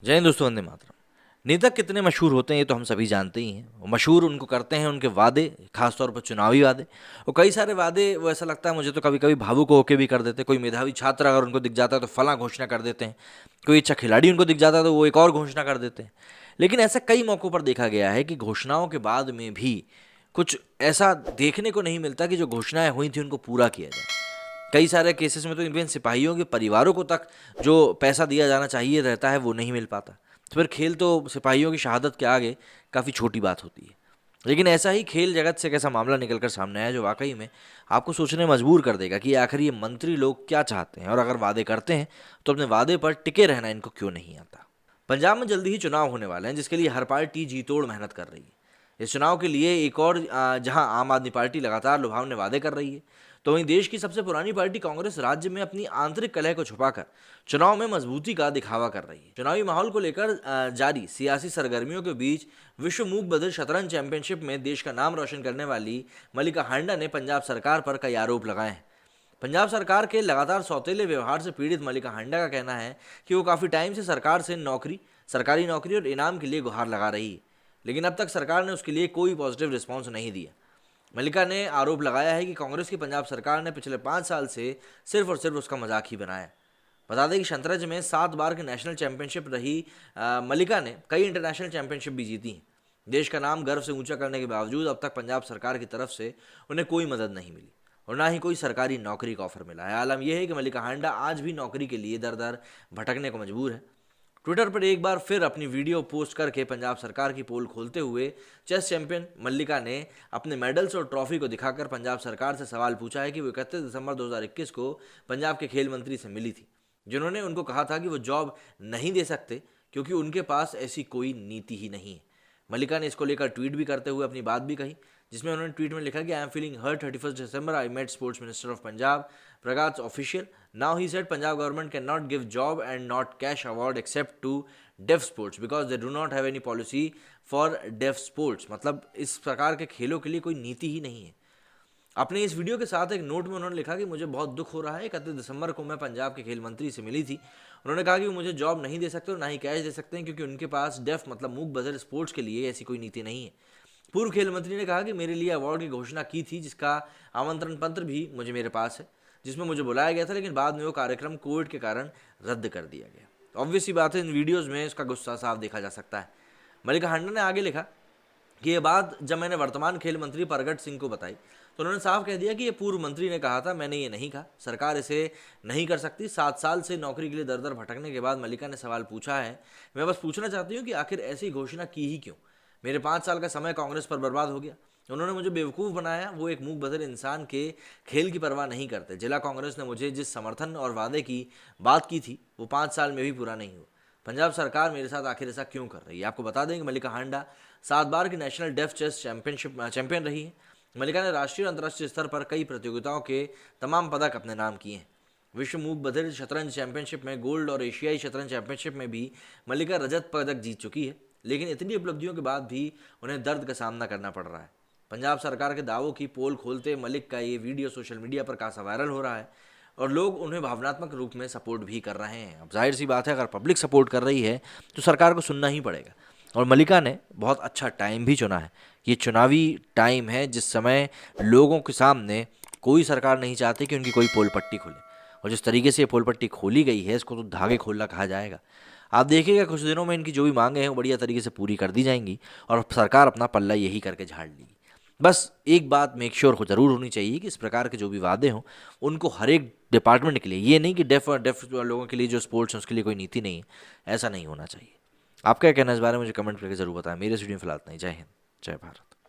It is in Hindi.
जय हिंद दोस्तों, वंदे मातरम। नेता कितने मशहूर होते हैं ये तो हम सभी जानते ही हैं। वो मशहूर उनको करते हैं उनके वादे, खासतौर पर चुनावी वादे। और कई सारे वादे वो ऐसा लगता है मुझे तो कभी कभी भावुक होकर भी कर देते हैं। कोई मेधावी छात्र अगर उनको दिख जाता है तो फलां घोषणा कर देते हैं। कोई अच्छा खिलाड़ी उनको दिख जाता है तो वो एक और घोषणा कर देते हैं। लेकिन ऐसा कई मौक़ों पर देखा गया है कि घोषणाओं के बाद में भी कुछ ऐसा देखने को नहीं मिलता कि जो घोषणाएं हुई थी उनको पूरा किया जाए। कई सारे केसेस में तो इवन सिपाहियों के परिवारों को तक जो पैसा दिया जाना चाहिए रहता है वो नहीं मिल पाता। तो फिर खेल तो सिपाहियों की शहादत के आगे काफ़ी छोटी बात होती है। लेकिन ऐसा ही खेल जगत से एक ऐसा मामला निकल कर सामने आया जो वाकई में आपको सोचने मजबूर कर देगा कि आखिर ये मंत्री लोग क्या चाहते हैं, और अगर वादे करते हैं तो अपने वादे पर टिके रहना इनको क्यों नहीं आता। पंजाब में जल्दी ही चुनाव होने वाले हैं जिसके लिए हर पार्टी जी तोड़ मेहनत कर रही है। इस चुनाव के लिए एक और जहां आम आदमी पार्टी लगातार लुभावने वादे कर रही है, तो वहीं देश की सबसे पुरानी पार्टी कांग्रेस राज्य में अपनी आंतरिक कलह को छुपाकर चुनाव में मजबूती का दिखावा कर रही है। चुनावी माहौल को लेकर जारी सियासी सरगर्मियों के बीच विश्व मूक बधिर शतरंज चैंपियनशिप में देश का नाम रोशन करने वाली मलिका हांडा ने पंजाब सरकार पर कई आरोप लगाए हैं। पंजाब सरकार के लगातार सौतेले व्यवहार से पीड़ित मलिका हांडा का कहना है कि वो काफ़ी टाइम से सरकार से सरकारी नौकरी और इनाम के लिए गुहार लगा रही है, लेकिन अब तक सरकार ने उसके लिए कोई पॉजिटिव रिस्पॉन्स नहीं दिया। मलिका ने आरोप लगाया है कि कांग्रेस की पंजाब सरकार ने पिछले 5 साल से सिर्फ और सिर्फ उसका मजाक ही बनाया। बता दें कि शतरंज में 7 बार की नेशनल चैंपियनशिप रही मलिका ने कई इंटरनेशनल चैंपियनशिप भी जीती हैं। देश का नाम गर्व से ऊंचा करने के बावजूद अब तक पंजाब सरकार की तरफ से उन्हें कोई मदद नहीं मिली और ना ही कोई सरकारी नौकरी का ऑफर मिला है। आलम यह है कि मलिका हांडा आज भी नौकरी के लिए दर दर भटकने को मजबूर है। ट्विटर पर एक बार फिर अपनी वीडियो पोस्ट करके पंजाब सरकार की पोल खोलते हुए चेस चैंपियन मल्लिका ने अपने मेडल्स और ट्रॉफी को दिखाकर पंजाब सरकार से सवाल पूछा है कि वो 31 दिसंबर 2021 को पंजाब के खेल मंत्री से मिली थी, जिन्होंने उनको कहा था कि वो जॉब नहीं दे सकते क्योंकि उनके पास ऐसी कोई नीति ही नहीं है। मल्लिका ने इसको लेकर ट्वीट भी करते हुए अपनी बात भी कही, जिसमें उन्होंने ट्वीट में लिखा कि I am feeling hurt 31 December I met sports minister of Punjab Pragat's official. Now he said Punjab government cannot give job and not cash award except to deaf sports because they do not have any policy for deaf sports. मतलब इस प्रकार के खेलों के लिए कोई नीति ही नहीं है। अपने इस वीडियो के साथ एक नोट में उन्होंने लिखा कि मुझे बहुत दुख हो रहा है। 31 दिसंबर को मैं पंजाब के खेल मंत्री से मिली थी। उन्होंने कहा कि वो मुझे जॉब नहीं दे सकते और ना ही कैश दे सकते हैं क्योंकि उनके पास डेफ मतलब मूक बधिर स्पोर्ट्स के लिए ऐसी कोई नीति नहीं है। पूर्व खेल मंत्री ने कहा कि मेरे लिए अवार्ड की घोषणा की थी, जिसका आमंत्रण पत्र भी मेरे पास है, जिसमें मुझे बुलाया गया था, लेकिन बाद में वो कार्यक्रम कोविड के कारण रद्द कर दिया गया। ऑब्वियस सी बात है, इन वीडियोज़ में इसका गुस्सा साफ देखा जा सकता है। मलिका हांडा ने आगे लिखा कि ये बात जब मैंने वर्तमान खेल मंत्री परगट सिंह को बताई तो उन्होंने साफ कह दिया कि ये पूर्व मंत्री ने कहा था, मैंने ये नहीं कहा, सरकार इसे नहीं कर सकती। 7 साल से नौकरी के लिए दर दर भटकने के बाद मलिका ने सवाल पूछा है, मैं बस पूछना चाहती हूँ कि आखिर ऐसी घोषणा की ही क्यों। मेरे 5 साल का समय कांग्रेस पर बर्बाद हो गया, उन्होंने मुझे बेवकूफ़ बनाया। वो एक मूक बधिर इंसान के खेल की परवाह नहीं करते। जिला कांग्रेस ने मुझे जिस समर्थन और वादे की बात की थी वो 5 साल में भी पूरा नहीं हुआ। पंजाब सरकार मेरे साथ आखिर ऐसा क्यों कर रही है। आपको बता दें कि मलिका हांडा 7 बार की नेशनल डेफ चेस चैंपियन रही है। मलिका ने राष्ट्रीय और अंतर्राष्ट्रीय स्तर पर कई प्रतियोगिताओं के तमाम पदक अपने नाम किए हैं। विश्व मूक बधिर शतरंज चैंपियनशिप में गोल्ड और एशियाई शतरंज चैंपियनशिप में भी मलिका रजत पदक जीत चुकी है, लेकिन इतनी उपलब्धियों के बाद भी उन्हें दर्द का सामना करना पड़ रहा है। पंजाब सरकार के दावों की पोल खोलते मलिक का ये वीडियो सोशल मीडिया पर खासा वायरल हो रहा है और लोग उन्हें भावनात्मक रूप में सपोर्ट भी कर रहे हैं। अब जाहिर सी बात है, अगर पब्लिक सपोर्ट कर रही है तो सरकार को सुनना ही पड़ेगा। और मलिका ने बहुत अच्छा टाइम भी चुना है। ये चुनावी टाइम है जिस समय लोगों के सामने कोई सरकार नहीं चाहती कि उनकी कोई पोल पट्टी खुले, और जिस तरीके से ये पोल पट्टी खोली गई है इसको तो धागे खोलना कहा जाएगा। आप देखिएगा कुछ दिनों में इनकी जो भी मांगे हैं वो बढ़िया तरीके से पूरी कर दी जाएंगी और सरकार अपना पल्ला यही करके झाड़ लेगी। बस एक बात मेक श्योर हो जरूर होनी चाहिए कि इस प्रकार के जो भी वादे हों उनको हर एक डिपार्टमेंट के लिए, ये नहीं कि डेफ लोगों के लिए जो स्पोर्ट्स हैं उसके लिए कोई नीति नहीं है, ऐसा नहीं होना चाहिए। आपका क्या कहना है इस बारे में मुझे कमेंट करके जरूर बताएं। मेरे वीडियो में फिलहाल नहीं। जय हिंद, जय भारत।